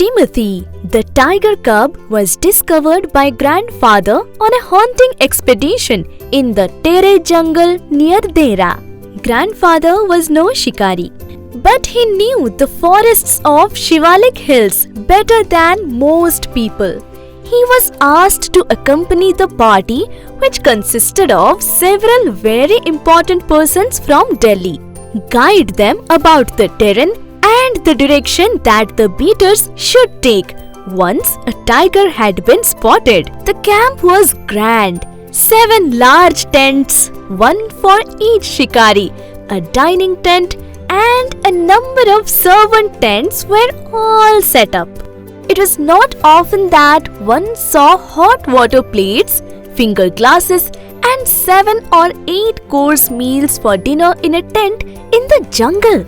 Timothy, the tiger cub, was discovered by grandfather on a hunting expedition in the Tere jungle near Dera. Grandfather was no shikari, but he knew the forests of Shivalik hills better than most people. He was asked to accompany the party, which consisted of several very important persons from Delhi, guide them about the terrain and the direction that the beaters should take. Once a tiger had been spotted. The camp was grand. 7 large tents, one for each shikari, a dining tent and a number of servant tents were all set up. It was not often that one saw hot water plates, finger glasses and 7 or 8 course meals for dinner in a tent in the jungle.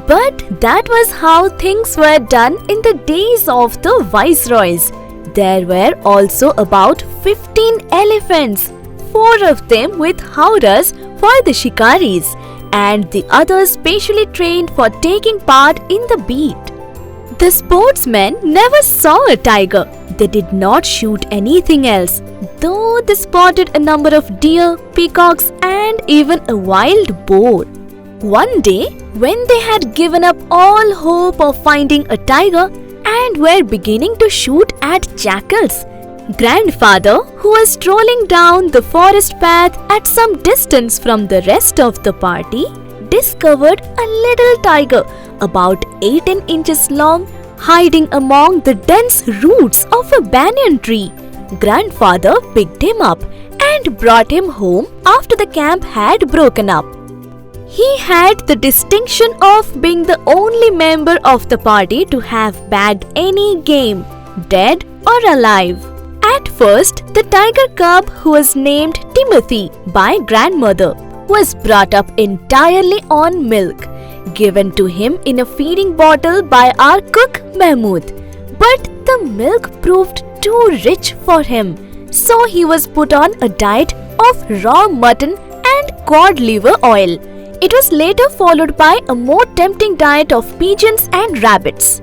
But that was how things were done in the days of the viceroys. There were also about 15 elephants, 4 of them with howdahs for the shikaris and the others specially trained for taking part in the beat. The sportsmen never saw a tiger. They did not shoot anything else, though they spotted a number of deer, peacocks and even a wild boar. One day, when they had given up all hope of finding a tiger and were beginning to shoot at jackals, grandfather, who was strolling down the forest path at some distance from the rest of the party, discovered a little tiger about 18 inches long hiding among the dense roots of a banyan tree. Grandfather picked him up and brought him home after the camp had broken up. He had the distinction of being the only member of the party to have bagged any game, dead or alive. At first, the tiger cub, who was named Timothy by grandmother, was brought up entirely on milk, given to him in a feeding bottle by our cook Mahmood. But the milk proved too rich for him, so he was put on a diet of raw mutton and cod liver oil. It was later followed by a more tempting diet of pigeons and rabbits.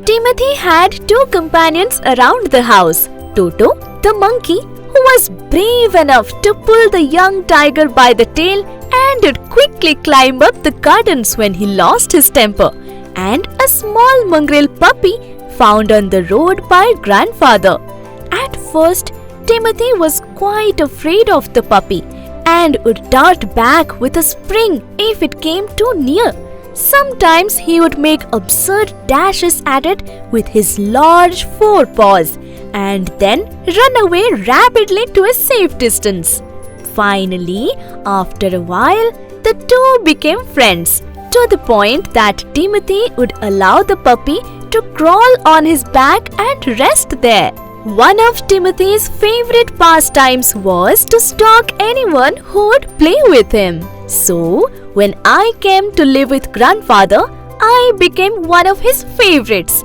Timothy had 2 companions around the house. Toto, the monkey, who was brave enough to pull the young tiger by the tail and would quickly climb up the curtains when he lost his temper, and a small mongrel puppy found on the road by grandfather. At first, Timothy was quite afraid of the puppy and would dart back with a spring if it came too near. Sometimes he would make absurd dashes at it with his large forepaws and then run away rapidly to a safe distance. Finally, after a while, the two became friends to the point that Timothy would allow the puppy to crawl on his back and rest there. One of Timothy's favorite pastimes was to stalk anyone who would play with him. So, when I came to live with grandfather, I became one of his favorites.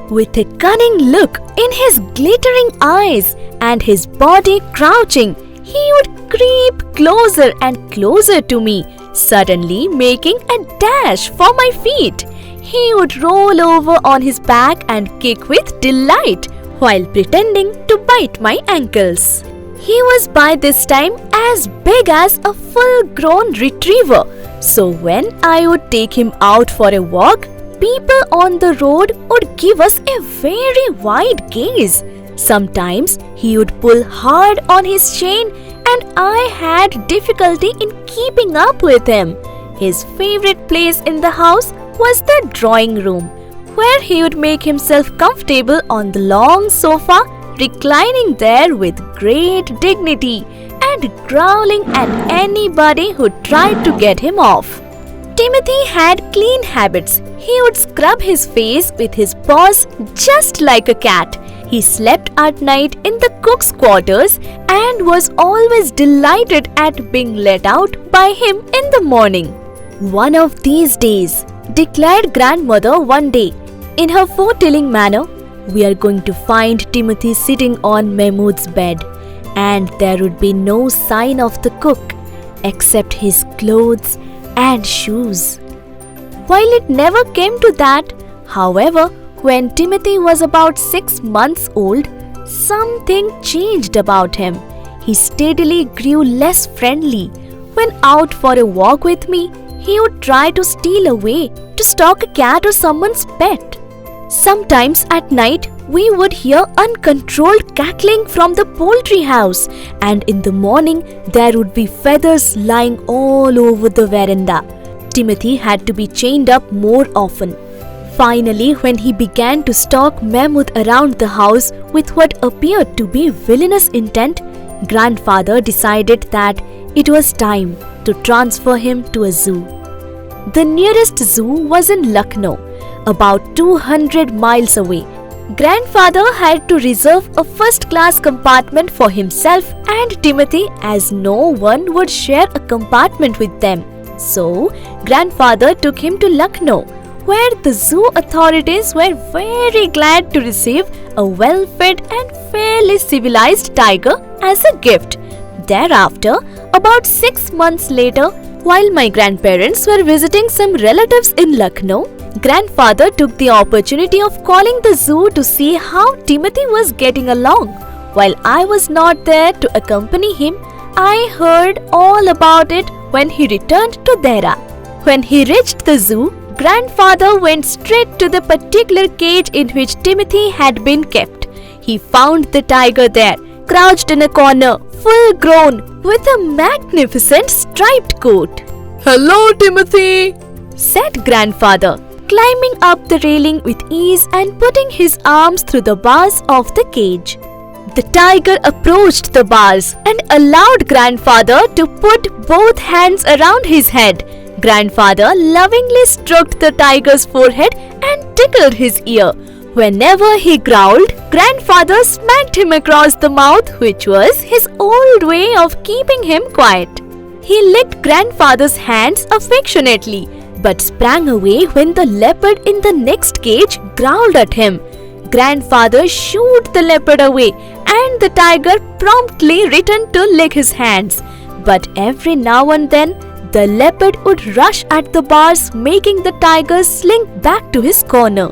With a cunning look in his glittering eyes and his body crouching, he would creep closer and closer to me, suddenly making a dash for my feet. He would roll over on his back and kick with delight while pretending to bite my ankles. He was by this time as big as a full-grown retriever, so when I would take him out for a walk, people on the road would give us a very wide gaze. Sometimes he would pull hard on his chain and I had difficulty in keeping up with him. His favorite place in the house was the drawing room, where he would make himself comfortable on the long sofa, reclining there with great dignity and growling at anybody who tried to get him off. Timothy had clean habits. He would scrub his face with his paws just like a cat. He slept at night in the cook's quarters and was always delighted at being let out by him in the morning. One of these days, declared grandmother one day, in her foretelling manner, we are going to find Timothy sitting on Mahmood's bed, and there would be no sign of the cook except his clothes and shoes. While it never came to that, however, When Timothy was about 6 months old, something changed about him. He steadily grew less friendly. When out for a walk with me, he would try to steal away to stalk a cat or someone's pet. Sometimes at night, we would hear uncontrolled cackling from the poultry house, and in the morning, there would be feathers lying all over the veranda. Timothy had to be chained up more often. Finally, when he began to stalk Mammoth around the house with what appeared to be villainous intent, grandfather decided that it was time to transfer him to a zoo. The nearest zoo was in Lucknow, about 200 miles away. Grandfather had to reserve a first-class compartment for himself and Timothy, as no one would share a compartment with them. So, grandfather took him to Lucknow, where the zoo authorities were very glad to receive a well-fed and fairly civilized tiger as a gift. Thereafter, about 6 months later, while my grandparents were visiting some relatives in Lucknow, grandfather took the opportunity of calling the zoo to see how Timothy was getting along. While I was not there to accompany him, I heard all about it when he returned to Dehra. When he reached the zoo, grandfather went straight to the particular cage in which Timothy had been kept. He found the tiger there, crouched in a corner, full grown, with a magnificent striped coat. "Hello, Timothy," said grandfather, climbing up the railing with ease and putting his arms through the bars of the cage. The tiger approached the bars and allowed grandfather to put both hands around his head. Grandfather lovingly stroked the tiger's forehead and tickled his ear. Whenever he growled, grandfather smacked him across the mouth, which was his old way of keeping him quiet. He licked grandfather's hands affectionately, but sprang away when the leopard in the next cage growled at him. Grandfather shooed the leopard away, and the tiger promptly returned to lick his hands. But every now and then, the leopard would rush at the bars, making the tiger slink back to his corner.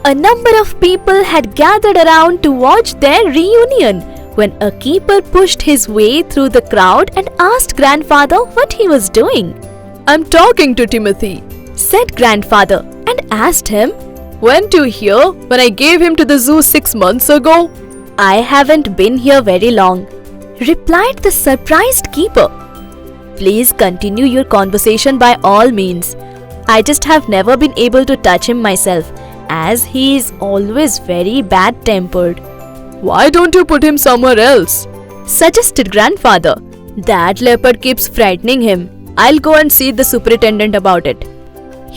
A number of people had gathered around to watch their reunion when a keeper pushed his way through the crowd and asked grandfather what he was doing. "I'm talking to Timothy," said grandfather, and asked him, "Weren't you here when I gave him to the zoo 6 months ago?" "I haven't been here very long," replied the surprised keeper. "Please continue your conversation by all means. I just have never been able to touch him myself, as he is always very bad-tempered." "Why don't you put him somewhere else?" suggested grandfather. "That leopard keeps frightening him. I'll go and see the superintendent about it,"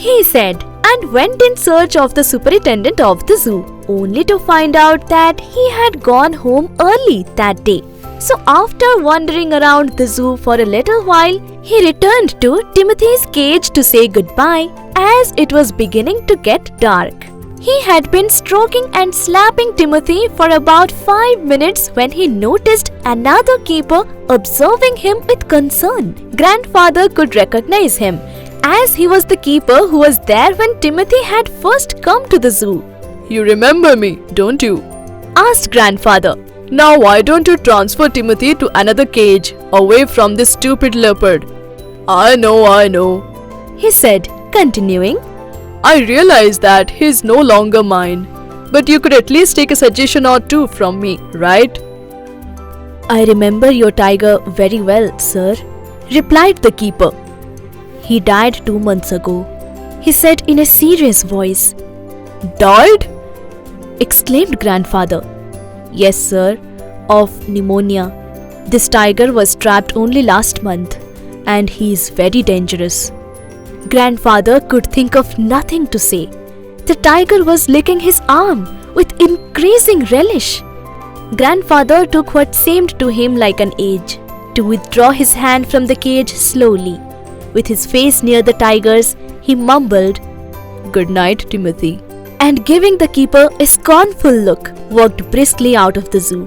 he said, and went in search of the superintendent of the zoo, only to find out that he had gone home early that day. So after wandering around the zoo for a little while, he returned to Timothy's cage to say goodbye, as it was beginning to get dark. He had been stroking and slapping Timothy for about 5 minutes when he noticed another keeper observing him with concern. Grandfather could recognize him, as he was the keeper who was there when Timothy had first come to the zoo. "You remember me, don't you?" asked grandfather. "Now why don't you transfer Timothy to another cage, away from this stupid leopard?" I know," he said, continuing. "I realize that he's no longer mine, but you could at least take a suggestion or two from me, right?" "I remember your tiger very well, sir," replied the keeper. "He died 2 months ago," he said in a serious voice. "Died?" exclaimed grandfather. "Yes, sir, of pneumonia. This tiger was trapped only last month, and he is very dangerous." Grandfather could think of nothing to say. The tiger was licking his arm with increasing relish. Grandfather took what seemed to him like an age to withdraw his hand from the cage slowly. With his face near the tiger's, he mumbled, "Good night, Timothy," and giving the keeper a scornful look, walked briskly out of the zoo.